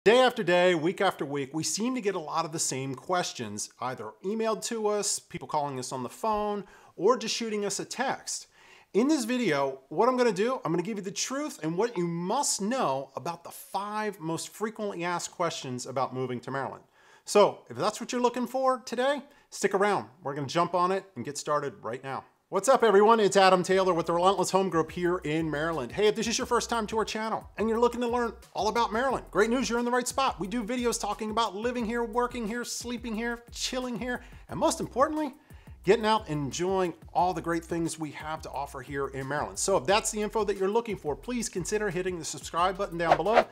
Day after day, week after week, we seem to get a lot of the same questions, either emailed to us, people calling us on the phone, or just shooting us a text. In this video, what I'm gonna do, I'm gonna give you the truth and what you must know about the 5 most frequently asked questions about moving to Maryland. So if that's what you're looking for today, stick around. We're gonna jump on it and get started right now. What's up, everyone? It's Adam Taylor with the Relentless Home Group here in Maryland. Hey, if this is your first time to our channel and you're looking to learn all about Maryland, great news, you're in the right spot. We do videos talking about living here, working here, sleeping here, chilling here, and most importantly, getting out and enjoying all the great things we have to offer here in Maryland. So if that's the info that you're looking for, please consider hitting the subscribe button down below.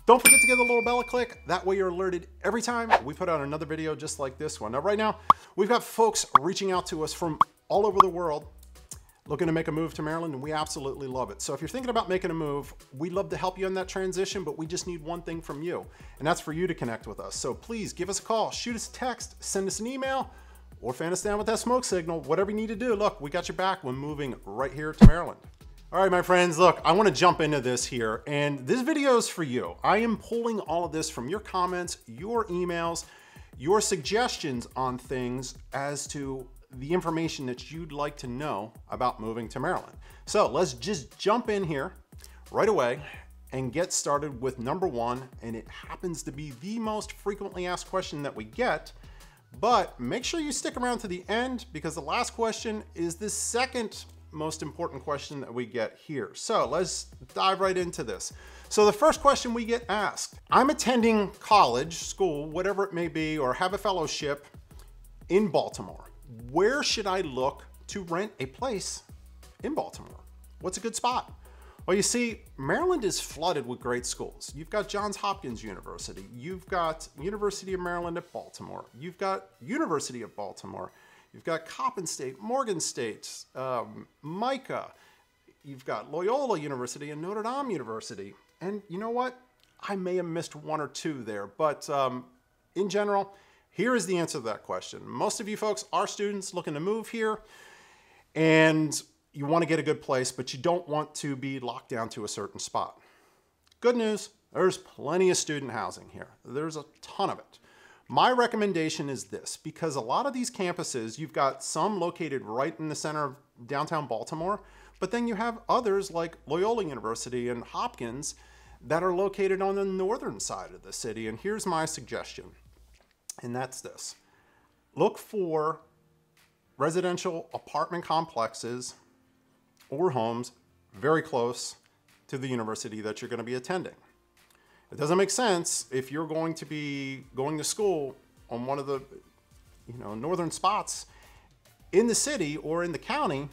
Don't forget to give the little bell a click. That way you're alerted every time we put out another video just like this one. Now, right now, we've got folks reaching out to us from all over the world looking to make a move to Maryland, and we absolutely love it. So if you're thinking about making a move, we'd love to help you in that transition, but we just need one thing from you, and that's for you to connect with us. So please give us a call, shoot us a text, send us an email, or fan us down with that smoke signal, whatever you need to do. Look, we got your back when moving right here to Maryland. All right, my friends, look, I want to jump into this here, and this video is for you. I am pulling all of this from your comments, your emails, your suggestions on things as to the information that you'd like to know about moving to Maryland. So let's just jump in here right away and get started with number 1, and it happens to be the most frequently asked question that we get, but make sure you stick around to the end because the last question is the second most important question that we get here. So let's dive right into this. So the first question we get asked, I'm attending college, school, whatever it may be, or have a fellowship in Baltimore. Where should I look to rent a place in Baltimore? What's a good spot? Well, you see, Maryland is flooded with great schools. You've got Johns Hopkins University. You've got University of Maryland at Baltimore. You've got University of Baltimore. You've got Coppin State, Morgan State, MICA. You've got Loyola University and Notre Dame University. And you know what? I may have missed 1 or 2 there, but in general, here is the answer to that question. Most of you folks are students looking to move here, and you want to get a good place, but you don't want to be locked down to a certain spot. Good news, there's plenty of student housing here. There's a ton of it. My recommendation is this, because a lot of these campuses, you've got some located right in the center of downtown Baltimore, but then you have others like Loyola University and Hopkins that are located on the northern side of the city. And here's my suggestion. And that's this. Look for residential apartment complexes or homes very close to the university that you're going to be attending. It doesn't make sense if you're going to be going to school on one of the northern spots in the city or in the county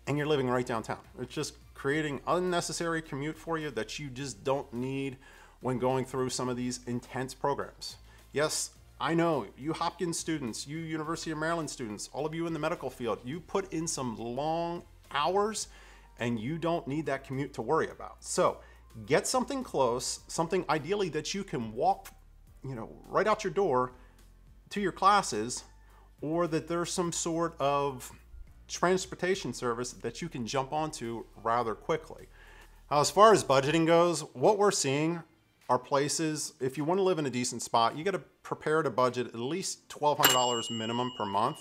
and you're living right downtown. It's just creating unnecessary commute for you that you just don't need when going through some of these intense programs. Yes, I know you Hopkins students, you University of Maryland students, all of you in the medical field, you put in some long hours and you don't need that commute to worry about. So get something close, something ideally that you can walk, right out your door to your classes, or that there's some sort of transportation service that you can jump onto rather quickly. Now, as far as budgeting goes, what we're seeing are places, if you want to live in a decent spot, you got to prepare to budget at least $1,200 minimum per month.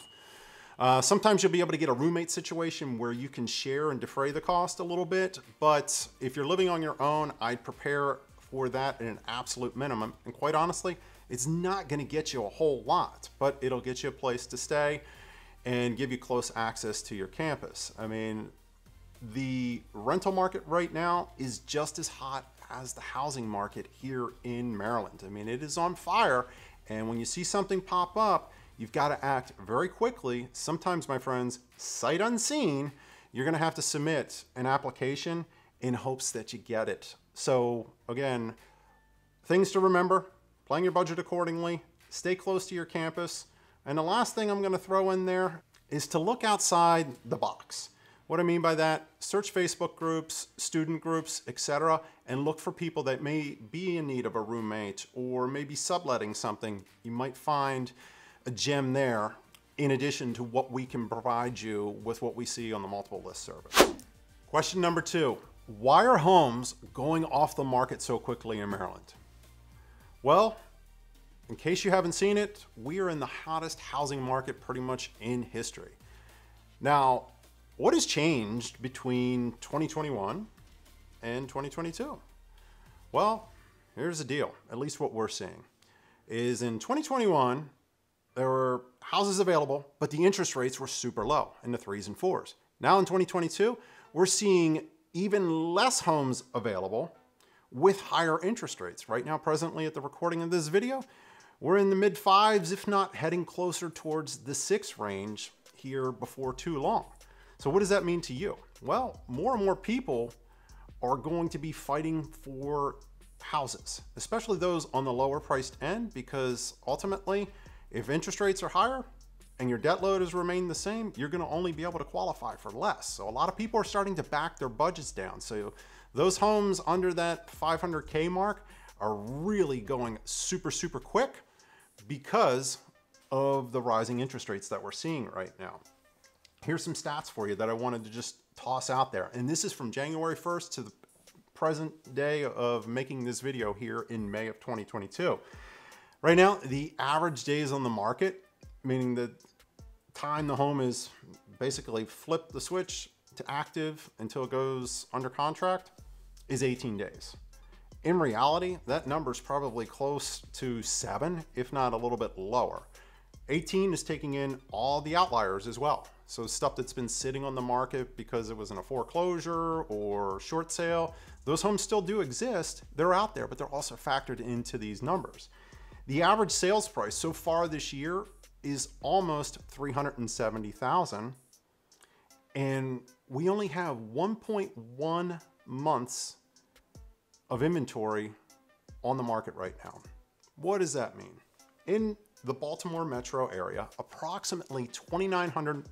Sometimes you'll be able to get a roommate situation where you can share and defray the cost a little bit, but if you're living on your own, I'd prepare for that at an absolute minimum. And quite honestly, it's not going to get you a whole lot, but it'll get you a place to stay and give you close access to your campus. I mean, the rental market right now is just as hot as the housing market here in Maryland. I mean, it is on fire, and when you see something pop up, you've got to act very quickly. Sometimes, my friends, sight unseen, you're gonna have to submit an application in hopes that you get it. So again, things to remember, plan your budget accordingly, stay close to your campus, and the last thing I'm gonna throw in there is to look outside the box. What I mean by that, search Facebook groups, student groups, etc., and look for people that may be in need of a roommate or maybe subletting something. You might find a gem there in addition to what we can provide you with what we see on the multiple list service. Question number 2, why are homes going off the market so quickly in Maryland? Well, in case you haven't seen it, we are in the hottest housing market pretty much in history. Now, what has changed between 2021 and 2022? Well, here's the deal, at least what we're seeing, is in 2021, there were houses available, but the interest rates were super low in the 3s and 4s. Now in 2022, we're seeing even less homes available with higher interest rates. Right now, presently at the recording of this video, we're in the mid 5s, if not heading closer towards the 6 range here before too long. So what does that mean to you? Well, more and more people are going to be fighting for houses, especially those on the lower priced end, because ultimately, if interest rates are higher and your debt load has remained the same, you're going to only be able to qualify for less. So a lot of people are starting to back their budgets down. So those homes under that 500K mark are really going super, super quick because of the rising interest rates that we're seeing right now. Here's some stats for you that I wanted to just toss out there. And this is from January 1st to the present day of making this video here in May of 2022. Right now, the average days on the market, meaning the time the home is basically flipped the switch to active until it goes under contract, is 18 days. In reality, that number is probably close to 7, if not a little bit lower. 18 is taking in all the outliers as well. So stuff that's been sitting on the market because it was in a foreclosure or short sale, those homes still do exist. They're out there, but they're also factored into these numbers. The average sales price so far this year is almost $370,000, and we only have 1.1 months of inventory on the market right now. What does that mean? In the Baltimore metro area, approximately 2,900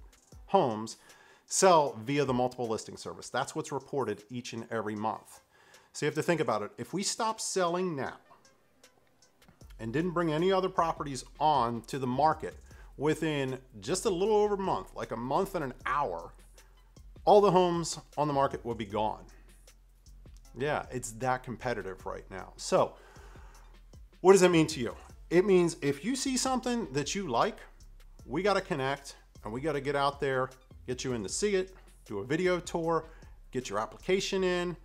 homes sell via the multiple listing service. That's what's reported each and every month. So you have to think about it. If we stop selling now and didn't bring any other properties on to the market within just a little over a month, like a month and an hour, all the homes on the market will be gone. Yeah, it's that competitive right now. So what does that mean to you? It means if you see something that you like, we got to connect and we got to get out there, get you in to see it, do a video tour, get your application in,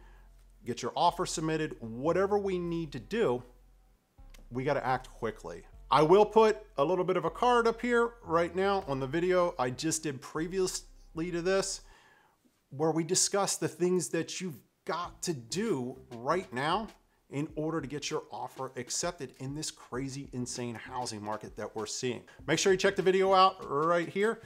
get your offer submitted, whatever we need to do, we got to act quickly. I will put a little bit of a card up here right now on the video I just did previously to this, where we discuss the things that you've got to do right now in order to get your offer accepted in this crazy, insane housing market that we're seeing. Make sure you check the video out right here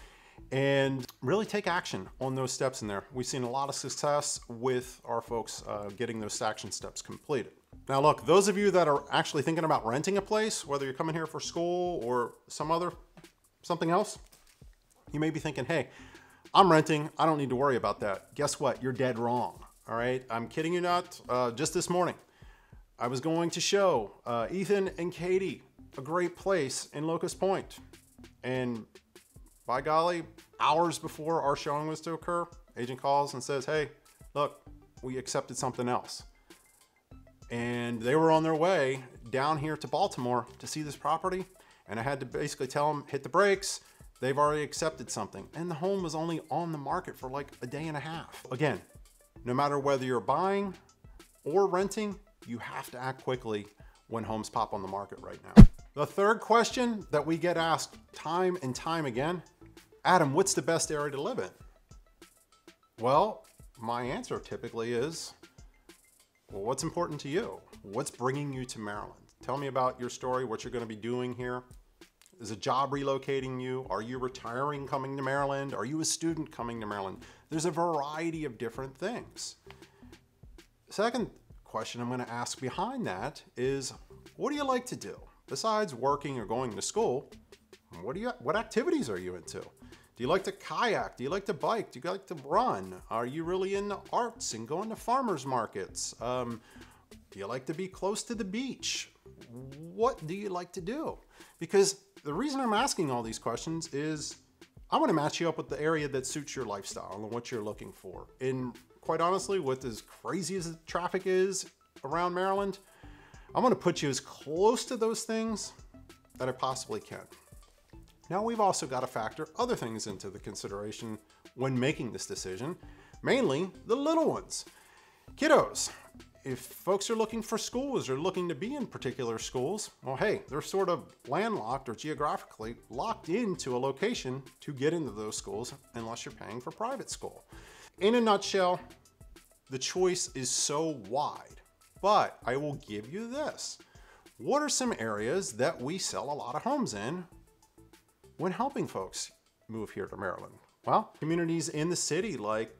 and really take action on those steps in there. We've seen a lot of success with our folks getting those action steps completed. Now look, those of you that are actually thinking about renting a place, whether you're coming here for school or something else, you may be thinking, hey, I'm renting, I don't need to worry about that. Guess what? You're dead wrong. All right, I'm kidding you not. Just this morning, I was going to show Ethan and Katie a great place in Locust Point. And by golly, hours before our showing was to occur, agent calls and says, hey, look, we accepted something else. And they were on their way down here to Baltimore to see this property. And I had to basically tell them, hit the brakes. They've already accepted something. And the home was only on the market for like a day and a half. Again, no matter whether you're buying or renting, you have to act quickly when homes pop on the market right now. The third question that we get asked time and time again, Adam, what's the best area to live in? Well, my answer typically is, well, what's important to you? What's bringing you to Maryland? Tell me about your story, what you're going to be doing here. Is a job relocating you? Are you retiring coming to Maryland? Are you a student coming to Maryland? There's a variety of different things. Second question I'm going to ask behind that is, what do you like to do? Besides working or going to school, what activities are you into? Do you like to kayak? Do you like to bike? Do you like to run? Are you really into arts and going to farmers markets? Do you like to be close to the beach? What do you like to do? Because the reason I'm asking all these questions is I want to match you up with the area that suits your lifestyle and what you're looking for. And quite honestly, with as crazy as the traffic is around Maryland, I'm gonna put you as close to those things that I possibly can. Now we've also got to factor other things into the consideration when making this decision, mainly the little ones. Kiddos, if folks are looking for schools or looking to be in particular schools, well, hey, they're sort of landlocked or geographically locked into a location to get into those schools unless you're paying for private school. In a nutshell, the choice is so wide, but I will give you this. What are some areas that we sell a lot of homes in when helping folks move here to Maryland? Well, communities in the city like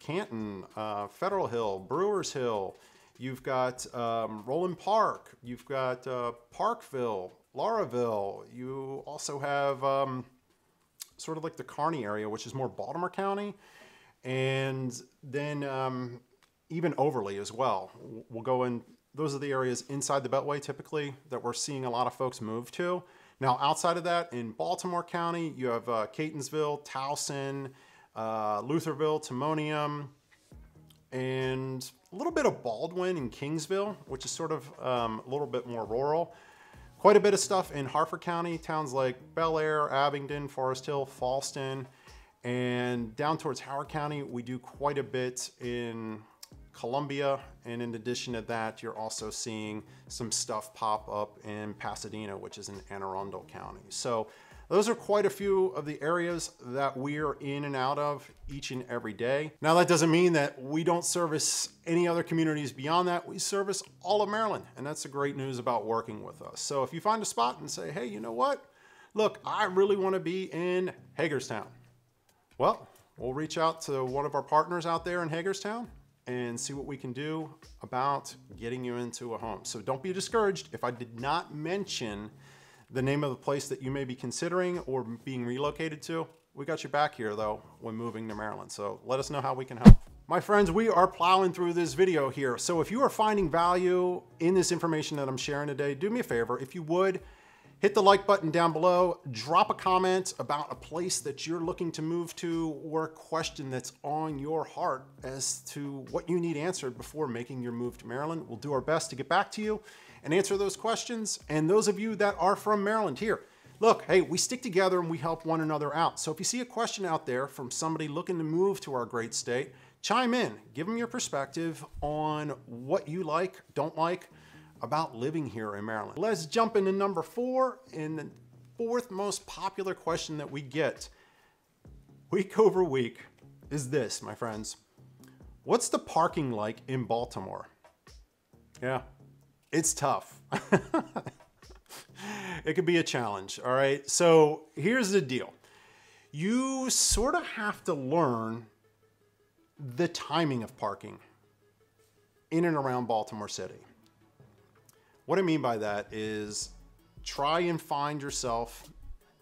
Canton, Federal Hill, Brewers Hill, you've got Roland Park, you've got Parkville, Lauraville, you also have sort of like the Kearney area, which is more Baltimore County, and then even Overley as well. We'll go in, those are the areas inside the Beltway typically that we're seeing a lot of folks move to. Now, outside of that, in Baltimore County, you have Catonsville, Towson, Lutherville, Timonium, and a little bit of Baldwin and Kingsville, which is sort of a little bit more rural. Quite a bit of stuff in Harford County, towns like Bel Air, Abingdon, Forest Hill, Fallston, and down towards Howard County, we do quite a bit in Columbia, and in addition to that, you're also seeing some stuff pop up in Pasadena, which is in Anne Arundel County. So those are quite a few of the areas that we're in and out of each and every day. Now, that doesn't mean that we don't service any other communities beyond that. We service all of Maryland, and that's the great news about working with us. So if you find a spot and say, hey, you know what? Look, I really want to be in Hagerstown. Well, we'll reach out to one of our partners out there in Hagerstown and see what we can do about getting you into a home. So don't be discouraged if I did not mention the name of the place that you may be considering or being relocated to. We got your back here though when moving to Maryland. So let us know how we can help. My friends, we are plowing through this video here. So if you are finding value in this information that I'm sharing today, do me a favor. If you would, hit the like button down below, drop a comment about a place that you're looking to move to or a question that's on your heart as to what you need answered before making your move to Maryland. We'll do our best to get back to you and answer those questions. And those of you that are from Maryland here, look, hey, we stick together and we help one another out. So if you see a question out there from somebody looking to move to our great state, chime in, give them your perspective on what you like, don't like, about living here in Maryland. Let's jump into number 4, and the 4th most popular question that we get week over week is this, my friends. What's the parking like in Baltimore? Yeah, it's tough. It could be a challenge, all right? So here's the deal. You sort of have to learn the timing of parking in and around Baltimore City. What I mean by that is try and find yourself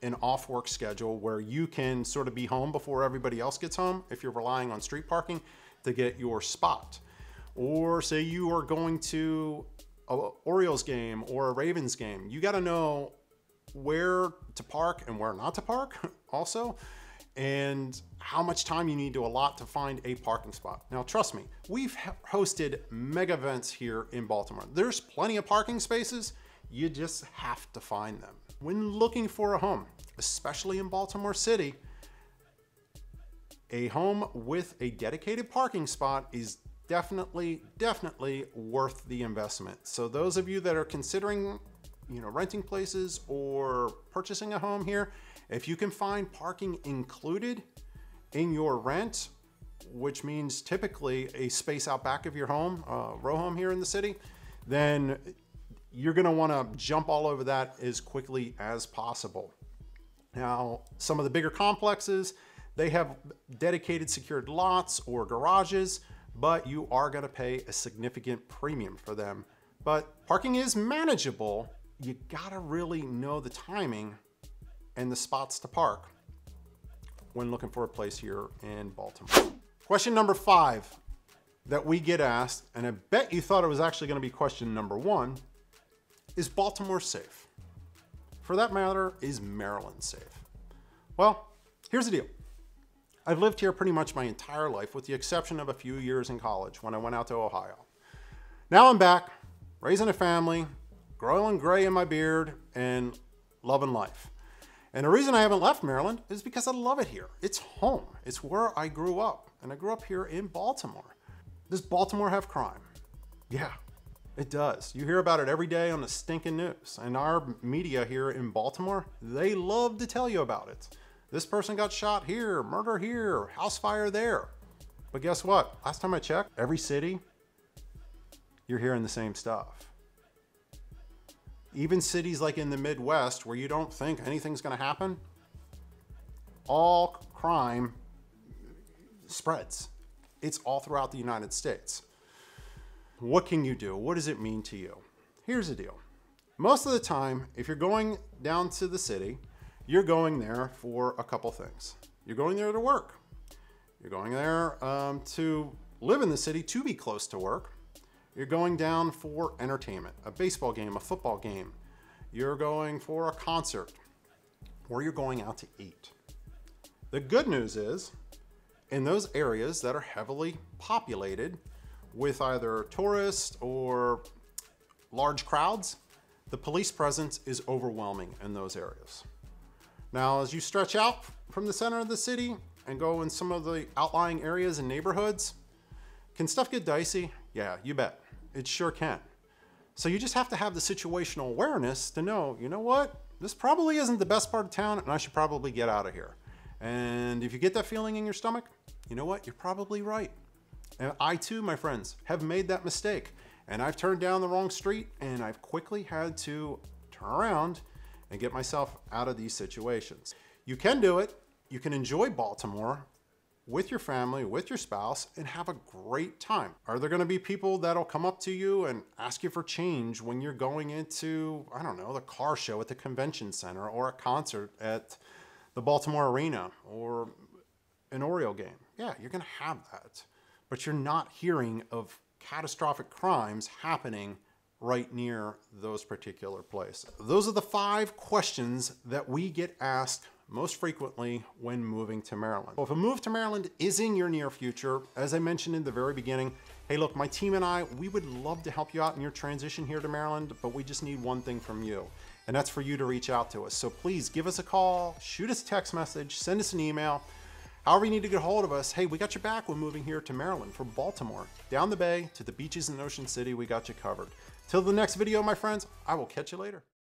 an off-work schedule where you can sort of be home before everybody else gets home if you're relying on street parking to get your spot. Or say you are going to an Orioles game or a Ravens game. You got to know where to park and where not to park also, and how much time you need to allot to find a parking spot. Now, trust me, we've hosted mega events here in Baltimore. There's plenty of parking spaces. You just have to find them. When looking for a home, especially in Baltimore City, a home with a dedicated parking spot is definitely worth the investment. So those of you that are considering, renting places or purchasing a home here, if you can find parking included in your rent, which means typically a space out back of your home, row home here in the city, then you're gonna wanna jump all over that as quickly as possible. Now, some of the bigger complexes, they have dedicated secured lots or garages, but you are gonna pay a significant premium for them. But parking is manageable. You gotta really know the timing and the spots to park when looking for a place here in Baltimore. Question number 5 that we get asked, and I bet you thought it was actually going to be question number 1, is Baltimore safe? For that matter, is Maryland safe? Well, here's the deal. I've lived here pretty much my entire life with the exception of a few years in college when I went out to Ohio. Now I'm back raising a family, growing gray in my beard, and loving life. And the reason I haven't left Maryland is because I love it here. It's home. It's where I grew up. And I grew up here in Baltimore. Does Baltimore have crime? Yeah, it does. You hear about it every day on the stinking news. And our media here in Baltimore, they love to tell you about it. This person got shot here, murder here, house fire there. But guess what? Last time I checked, every city, you're hearing the same stuff. Even cities like in the Midwest where you don't think anything's gonna happen, all crime spreads. It's all throughout the United States. What can you do? What does it mean to you? Here's the deal. Most of the time, if you're going down to the city, you're going there for a couple things. You're going there to work. You're going there to live in the city, to be close to work. You're going down for entertainment, a baseball game, a football game. You're going for a concert, or you're going out to eat. The good news is, in those areas that are heavily populated with either tourists or large crowds, the police presence is overwhelming in those areas. Now, as you stretch out from the center of the city and go in some of the outlying areas and neighborhoods, can stuff get dicey? Yeah, you bet. It sure can. So you just have to have the situational awareness to know, you know what? This probably isn't the best part of town and I should probably get out of here. And if you get that feeling in your stomach, you know what? You're probably right. And I too, my friends, have made that mistake. And I've turned down the wrong street and I've quickly had to turn around and get myself out of these situations. You can do it. You can enjoy Baltimore with your family, with your spouse, and have a great time. Are there gonna be people that'll come up to you and ask you for change when you're going into, I don't know, the car show at the convention center or a concert at the Baltimore Arena or an Oriole game? Yeah, you're gonna have that. But you're not hearing of catastrophic crimes happening right near those particular places. Those are the 5 questions that we get asked most frequently when moving to Maryland. Well, if a move to Maryland is in your near future, as I mentioned in the very beginning, hey look, my team and I, we would love to help you out in your transition here to Maryland, but we just need one thing from you, and that's for you to reach out to us. So please give us a call, shoot us a text message, send us an email, however you need to get a hold of us. Hey, we got your back when moving here to Maryland from Baltimore. Down the bay to the beaches in Ocean City, we got you covered. Till the next video, my friends, I will catch you later.